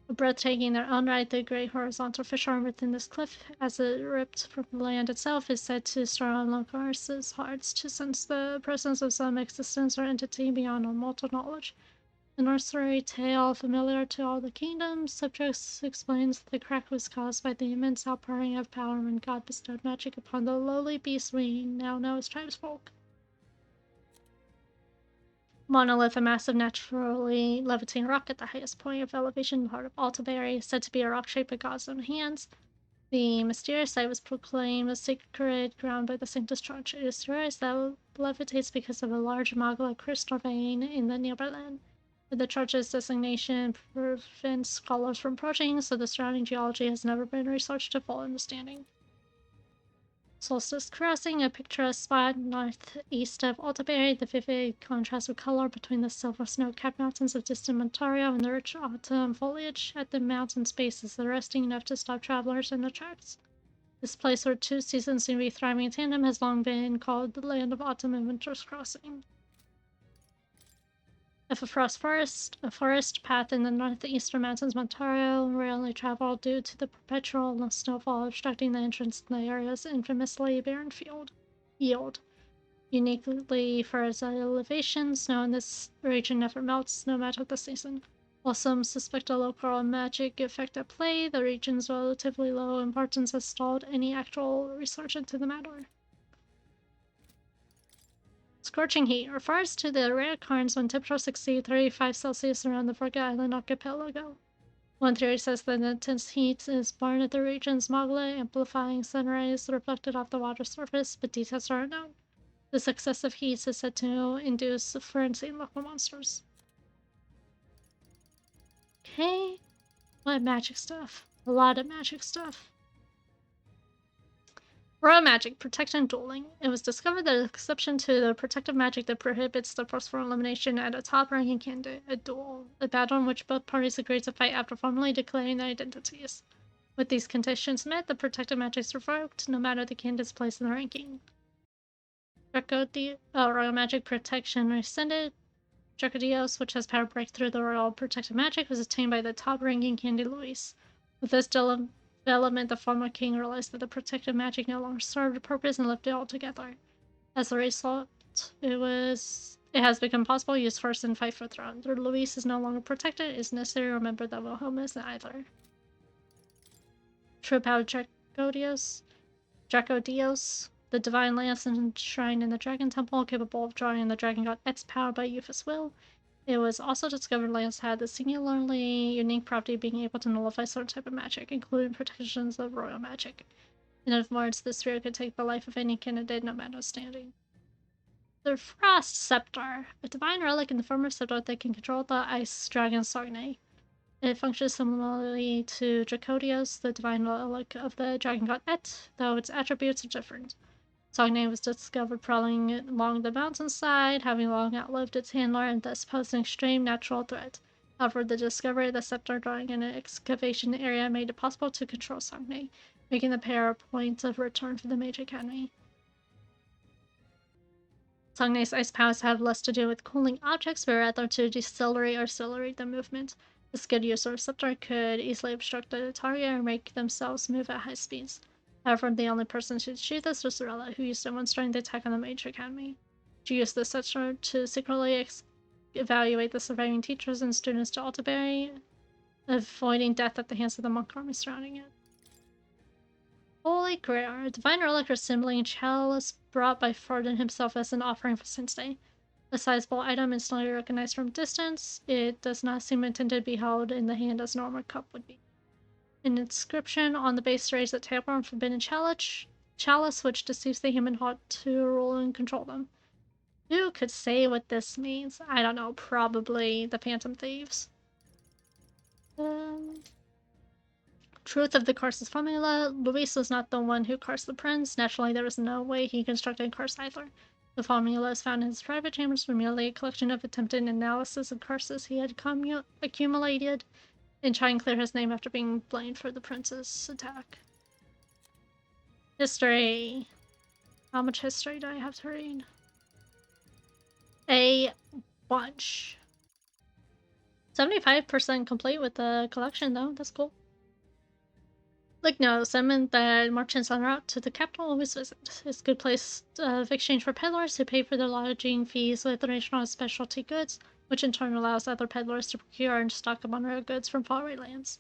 breathtaking in their own right. The great horizontal fish arm within this cliff, as it ripped from the land itself, is said to stir on locals' hearts to sense the presence of some existence or entity beyond all mortal knowledge. The nursery tale familiar to all the kingdoms subjects explains that the crack was caused by the immense outpouring of power when God bestowed magic upon the lowly beast we now know as tribesfolk. Monolith, a massive naturally levitating rock at the highest point of elevation in the heart of Altaberry, said to be a rock shaped by God's own hands. The mysterious site was proclaimed a sacred ground by the Sanctus Church. It is theorized that it levitates because of a large magma crystal vein in the nearby land. The church's designation prevents scholars from approaching, so the surrounding geology has never been researched to full understanding. Solstice Crossing, a picturesque spot northeast of Altaberry, the vivid contrast of color between the silver snow-capped mountains of distant Ontario and the rich autumn foliage at the mountain's base is arresting enough to stop travelers in their tracks. This place where two seasons seem to be thriving in tandem has long been called the land of autumn and winter's crossing. If a forest path in the northeastern mountains of Ontario, rarely traveled due to the perpetual snowfall obstructing the entrance to the area's infamously barren yield. Uniquely for its elevation, snow in this region never melts, no matter the season. While some suspect a local magic effect at play, the region's relatively low importance has stalled any actual research into the matter. Scorching heat refers to the rare occurrence when temperatures exceed 35 Celsius around the Virgin Island archipelago. One theory says that the intense heat is born of the region's magma amplifying sun rays reflected off the water surface, but details are unknown. This excessive heat is said to induce frenzy in local monsters. Okay, what magic stuff? A lot of magic stuff. Royal magic, protection, and dueling. It was discovered that an exception to the protective magic that prohibits the forceful elimination at a top-ranking candidate, a duel, a battle in which both parties agreed to fight after formally declaring their identities. With these conditions met, the protective magic is revoked, no matter the candidate's place in the ranking. Royal magic protection rescinded. Dracodios, which has power to break through the royal protective magic, was attained by the top-ranking candidate Luis. With this development, the former king realized that the protective magic no longer served a purpose and left it altogether. As a result, it has become possible to use first and fight for throne. Though Luis is no longer protected, it is necessary to remember that Wilhelm isn't either. True power Dracodios, the divine lance enshrined in the Dragon Temple, capable of drawing the dragon god X power by Euphis' will. It was also discovered Lance had the singularly unique property of being able to nullify certain type of magic, including protections of royal magic. In other words, this sphere could take the life of any candidate, no matter standing. The Frost Scepter, a divine relic in the form of scepter that can control the ice dragon Sargne. It functions similarly to Dracodios, the divine relic of the dragon god Et, though its attributes are different. Sargne was discovered prowling along the mountainside, having long outlived its handler and thus posed an extreme natural threat. However, the discovery of the scepter during an excavation area made it possible to control Sargne, making the pair a point of return for the Mage Academy. Sargne's ice powers have less to do with cooling objects, but rather to decelerate or accelerate their movement. The skilled user of scepter could easily obstruct the target or make themselves move at high speeds. However, the only person to achieve this was Zorella, who used it once during the attack on the Mage Academy. She used the scepter to secretly evaluate the surviving teachers and students to Altaberry, avoiding death at the hands of the monk army surrounding it. Holy Grail, a divine relic resembling a chalice brought by Fardin himself as an offering for Sensei. A sizable item instantly recognized from distance, it does not seem intended to be held in the hand as a normal cup would be. An inscription on the base raised a tapeworm forbidden chalice which deceives the human heart to rule and control them. Who could say what this means? I don't know, probably the Phantom Thieves. Truth of the curse's formula. Luis was not the one who cursed the prince. Naturally, there was no way he constructed a curse either. The formula is found in his private chambers, were merely a collection of attempted analysis of curses he had accumulated, and try and clear his name after being blamed for the prince's attack. History. How much history do I have to read? A bunch. 75% complete with the collection, though. That's cool. Ligno, sentiment that merchants en route to the capital always visit. It's a good place of exchange for peddlers who pay for their lodging fees with regional specialty goods, which in turn allows other peddlers to procure and stock up on rare goods from faraway lands.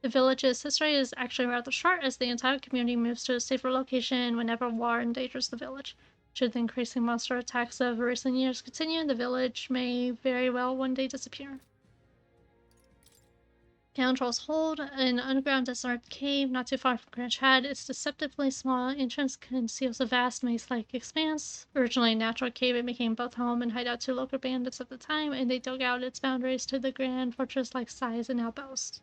The village's history is actually rather short, as the entire community moves to a safer location whenever war endangers the village. Should the increasing monster attacks of recent years continue, the village may very well one day disappear. Scoundrels hold an underground desert cave not too far from Greenwich Head. Its deceptively small entrance conceals a vast maze-like expanse. Originally a natural cave, it became both home and hideout to local bandits at the time, and they dug out its boundaries to the grand fortress-like size and now boast.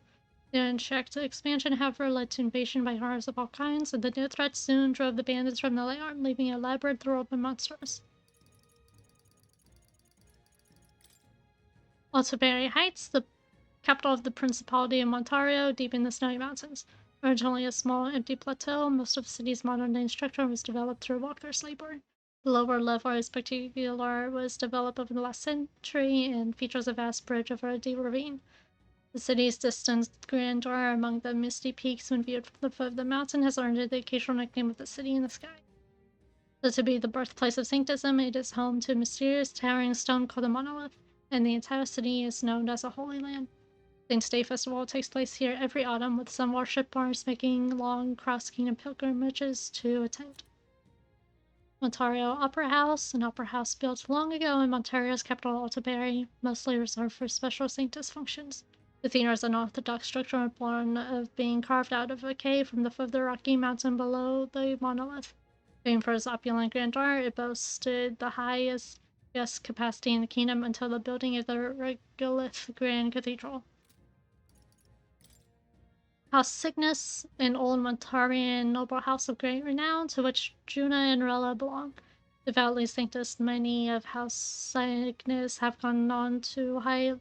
The unchecked expansion, however, led to invasion by horrors of all kinds, and the new threat soon drove the bandits from the layout, leaving a labyrinth of open monsters. Altoberry Heights, the capital of the Principality of Montario, deep in the snowy mountains. Originally a small, empty plateau, most of the city's modern-day structure was developed through walkers' labor. The lower level in particular was developed over the last century and features a vast bridge over a deep ravine. The city's distant grandeur among the misty peaks when viewed from the foot of the mountain has earned it the occasional nickname of the city in the sky. So to be the birthplace of Sanctism, it is home to a mysterious towering stone called a monolith, and the entire city is known as a Holy Land. Saint's Day Festival takes place here every autumn, with some worshippers making long cross-kingdom pilgrimages to attend. Ontario Opera House, an opera house built long ago in Ontario's capital, Altoberry, mostly reserved for special Sanctus functions. The theatre is an Orthodox structure born of being carved out of a cave from the foot of the rocky mountain below the monolith. Famed for its opulent grandeur, it boasted the highest guest capacity in the kingdom until the building of the regolith Grand Cathedral. House Cygnus, an old Montarian noble house of great renown, to which Juna and Rella belong. Devoutly Sanctus, many of House Cygnus have gone on to high...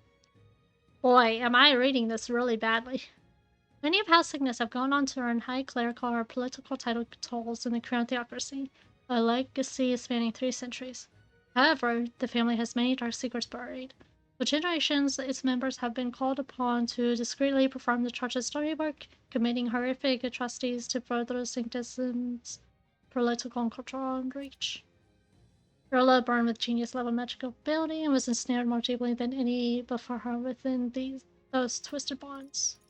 Boy, am I reading this really badly. Many of House Cygnus have gone on to earn high clerical or political titles in the crown theocracy, a legacy spanning 3 centuries. However, the family has many dark secrets buried. For generations, its members have been called upon to discreetly perform the church's dirty work, committing horrific atrocities to further Sanctism's political and cultural reach. Rilla, born with genius-level magical ability, and was ensnared more deeply than any before her within those twisted bonds.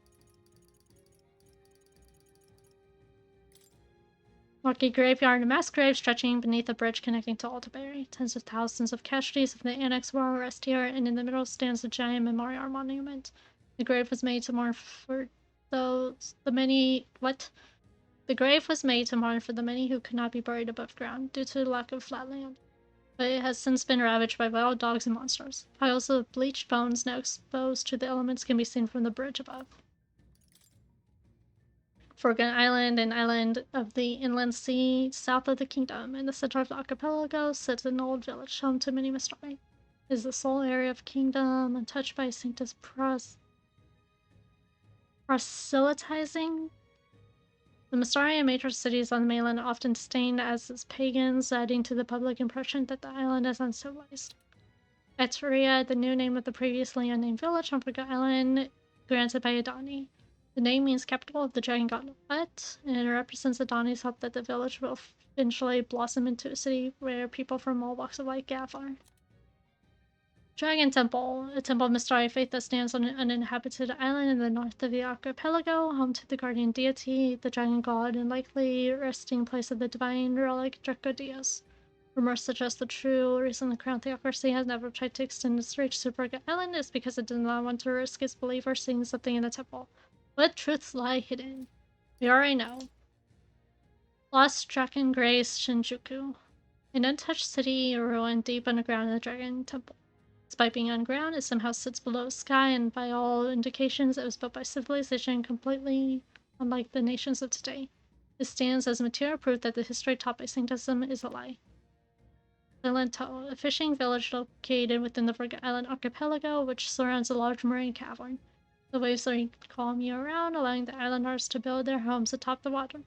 Rocky graveyard, a mass grave stretching beneath a bridge connecting to Altoberry. Tens of thousands of casualties of the Annex War rest here, and in the middle stands a giant memorial monument. The grave was made to mourn for the many who could not be buried above ground due to the lack of flat land. But it has since been ravaged by wild dogs and monsters. Piles of bleached bones now exposed to the elements can be seen from the bridge above. Forgotten Island, an island of the inland sea south of the kingdom. In the center of the archipelago sits an old village, home to many mystery. It is the sole area of kingdom untouched by Sanctus proselytizing. The Mystarian major cities on the mainland are often stained as pagans, adding to the public impression that the island is uncivilized. Eteria, the new name of the previously unnamed village on Forgotten Island, granted by Adani. The name means capital of the dragon god Ut, and it represents Adani's hope that the village will eventually blossom into a city where people from all walks of life gather. Dragon Temple, a temple of Mystari faith that stands on an uninhabited island in the north of the archipelago, home to the guardian deity, the dragon god, and likely resting place of the divine relic Dracodios. Rumors suggest the true reason the Crown Theocracy has never tried to extend its reach to Forgotten Island is because it did not want to risk its believers seeing something in the temple. What truths lie hidden? We already know. Lost Dragon Grace Shinjuku. An untouched city ruined deep underground in the Dragon Temple. Despite being underground, it somehow sits below the sky, and by all indications, it was built by civilization completely unlike the nations of today. It stands as material proof that the history taught by Sanctism is a lie. Silento, a fishing village located within the Forgotten Island archipelago, which surrounds a large marine cavern. The waves are calm year-round, allowing the islanders to build their homes atop the water.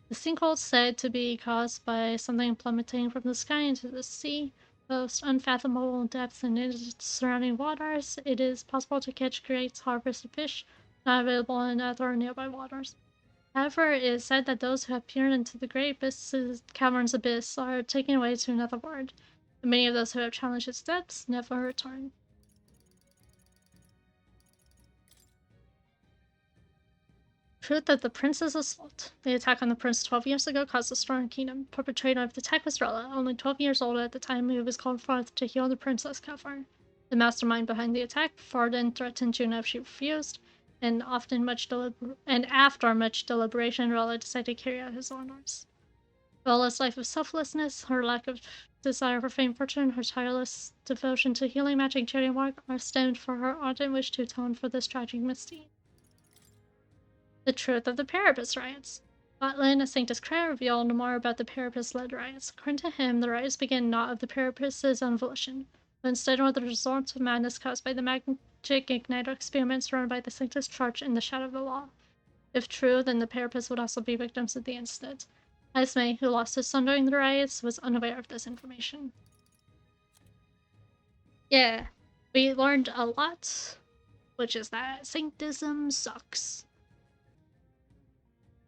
The sinkhole is said to be caused by something plummeting from the sky into the sea. Boasts unfathomable depths in its surrounding waters. It is possible to catch great harvests of fish, not available in other nearby waters. However, it is said that those who have peered into the great cavern's abyss are taken away to another world. And many of those who have challenged its depths never return. Truth of the Prince's Assault. The attack on the prince 12 years ago caused a storm in the kingdom. Perpetrator of the attack was Rella, only 12 years old at the time, who was called forth to heal the princess Kefar. The mastermind behind the attack, Farden threatened Juno if she refused, and after much deliberation, Rella decided to carry out his orders. Rella's life of selflessness, her lack of desire for fame, fortune, her tireless devotion to healing, magic, charity work are stemmed for her ardent wish to atone for this tragic misdeed. The truth of the Parapus riots. Scotland, a Sanctus Cray revealed more about the Parapus-led riots. According to him, the riots began not of the Parapus' own volition, but instead were the result of madness caused by the magic igniter experiments run by the Sanctus Church in the shadow of the law. If true, then the Parapus would also be victims of the incident. Esme, who lost his son during the riots, was unaware of this information. Yeah, we learned a lot, which is that Sanctism sucks.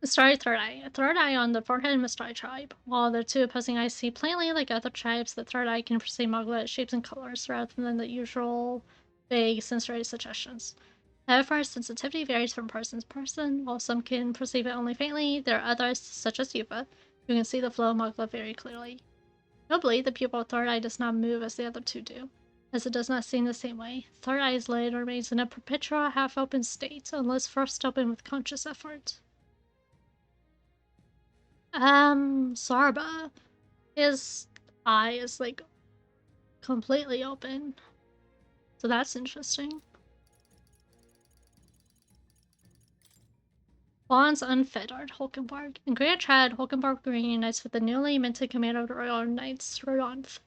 Mystari Third Eye. A third eye on the forehead of Mystari tribe. While the two opposing eyes see plainly like other tribes, the third eye can perceive Mogla shapes and colors rather than the usual vague sensory suggestions. However, sensitivity varies from person to person. While some can perceive it only faintly, there are others, such as Yuva, who can see the flow of Mogla very clearly. Notably, the pupil of third eye does not move as the other two do, as it does not see in the same way. Third eye's lid remains in a perpetual half-open state, unless first opened with conscious effort. Sarba, his eye is like completely open, so that's interesting. Bonds unfettered, Hulkenberg. In Great Trad, Hulkenberg reunites with the newly minted commander of the Royal Knights, Rodonth.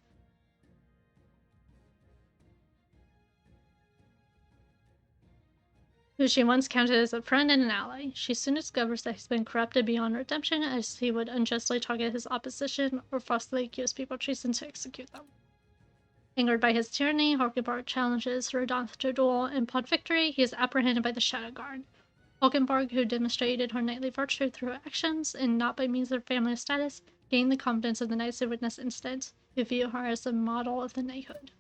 Who she once counted as a friend and an ally. She soon discovers that he's been corrupted beyond redemption, as he would unjustly target his opposition or falsely accuse people of treason to execute them. Angered by his tyranny, Hulkenberg challenges Rodonth to a duel, and upon victory, he is apprehended by the Shadow Guard. Hulkenberg, who demonstrated her knightly virtue through her actions and not by means of family status, gained the confidence of the knights who witnessed the incident, who view her as a model of the knighthood.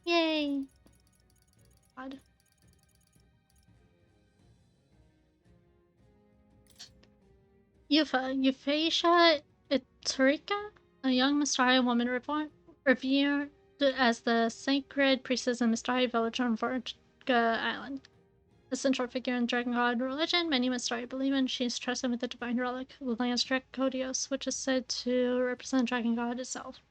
Yay! God. Euphrasia Iturika, a young Mystari woman revered as the sacred priestess in Mystari village on Vorga Island. A central figure in Dragon God religion, many Mystari believe in. She is trusted with the divine relic, Lance Dracodios, which is said to represent Dragon God itself.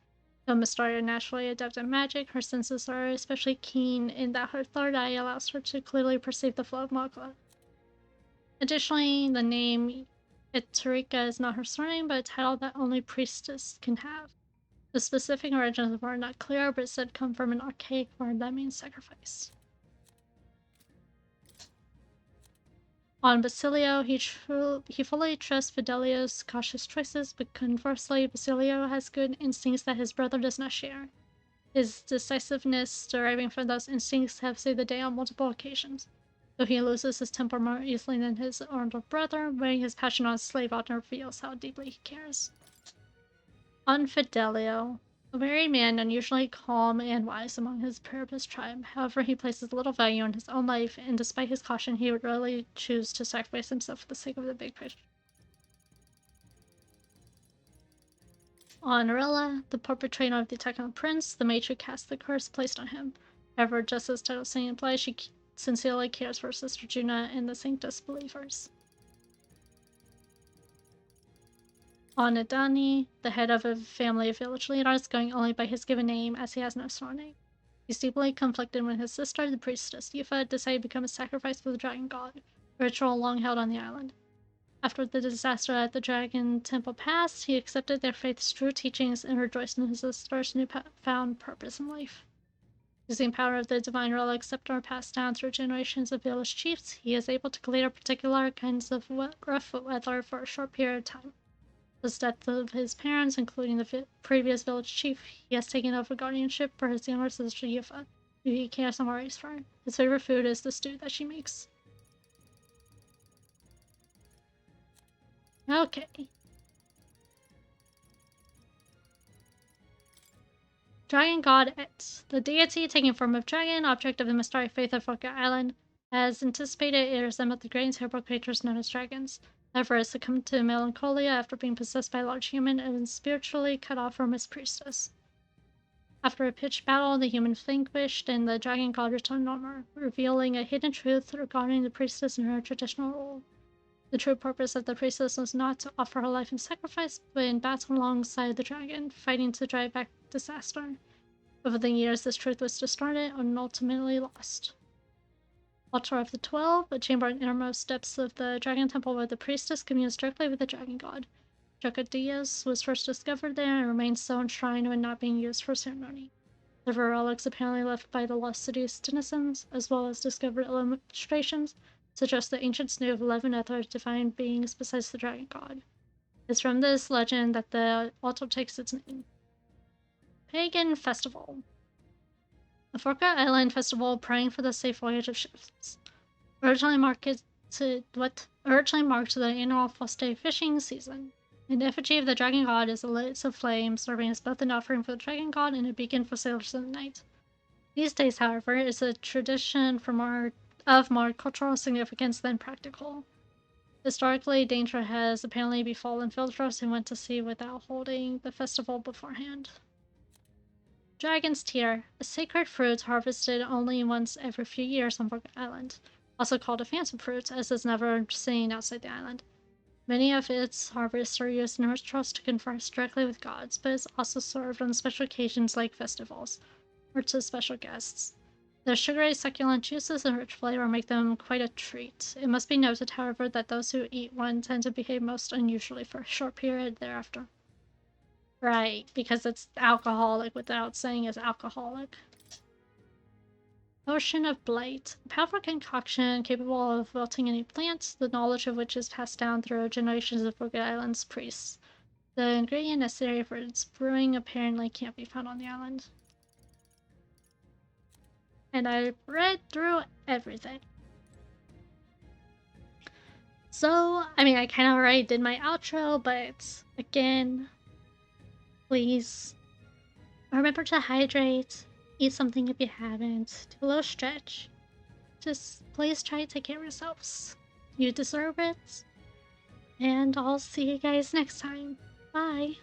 Though Mystari are naturally adept at magic, her senses are especially keen in that her third eye allows her to clearly perceive the flow of Mogla. Additionally, the name Iturika is not her surname, but a title that only priestess can have. The specific origins of the word are not clear, but it said come from an archaic word that means sacrifice. On Basilio, he fully trusts Fidelio's cautious choices, but conversely, Basilio has good instincts that his brother does not share. His decisiveness deriving from those instincts have saved the day on multiple occasions. Though he loses his temper more easily than his older brother, wearing his passion on his slave often reveals how deeply he cares. On Fidelio, a married man unusually calm and wise among his Parapus tribe. However, he places little value on his own life, and despite his caution, he would rarely choose to sacrifice himself for the sake of the big picture. On Arella, the perpetrator of the attack on the prince, the mage who cast the curse placed on him. However, just as title saying implies, she sincerely cares for Sister Juna and the Sanctus believers. On Adani, the head of a family of village leaders, going only by his given name as he has no surname. He's deeply conflicted when his sister, the priestess Yufa, decided to become a sacrifice for the dragon god, a ritual long held on the island. After the disaster at the Dragon Temple passed, he accepted their faith's true teachings and rejoiced in his sister's newfound purpose in life. Using power of the divine relic scepter passed down through generations of village chiefs, he is able to clear particular kinds of rough weather for a short period of time. The death of his parents, including the previous village chief, he has taken over guardianship for his younger sister Yufa, who he cares and worries for. His favorite food is the stew that she makes. Okay. Dragon God Et, the deity taking form of dragon, object of the Mystari faith of Vorga Island, as anticipated, it resembled the great and terrible creatures known as dragons. However, it succumbed to melancholia after being possessed by a large human and spiritually cut off from his priestess. After a pitched battle, the humans vanquished and the dragon god returned no more, revealing a hidden truth regarding the priestess and her traditional role. The true purpose of the priestess was not to offer her life in sacrifice, but in battle alongside the dragon, fighting to drive back disaster. Over the years, this truth was distorted and ultimately lost. Altar of the 12, a chamber in the innermost depths of the Dragon Temple where the priestess communes directly with the dragon god. Dracodias was first discovered there and remains so enshrined when not being used for ceremony. There were relics apparently left by the lost city's denizens, as well as discovered illustrations, suggest that ancients knew of 11 other divine beings besides the dragon god. It's from this legend that the altar takes its name. Pagan Festival. The Forgotten Island Festival praying for the safe voyage of ships. Originally marked the annual Foste fishing season. An effigy of the dragon god is a light of flame, serving as both an offering for the dragon god and a beacon for sailors in the night. These days, however, is a tradition of more cultural significance than practical. Historically, danger has apparently befallen fielders who went to sea without holding the festival beforehand. Dragon's Tear, a sacred fruit harvested only once every few years on Forgotten Island, also called a phantom fruit, as it's never seen outside the island. Many of its harvests are used in rituals to converse directly with gods, but it's also served on special occasions like festivals, or to special guests. The sugary, succulent juices and rich flavor make them quite a treat. It must be noted, however, that those who eat one tend to behave most unusually for a short period thereafter. Right, because it's alcoholic without saying it's alcoholic. Ocean of Blight. A powerful concoction capable of wilting any plant, the knowledge of which is passed down through generations of Forgotten Island's priests. The ingredient necessary for its brewing apparently can't be found on the island. And I read through everything. So, I mean, I kind of already did my outro, but again, please remember to hydrate, eat something if you haven't, do a little stretch. Just please try to take care of yourselves. You deserve it. And I'll see you guys next time. Bye.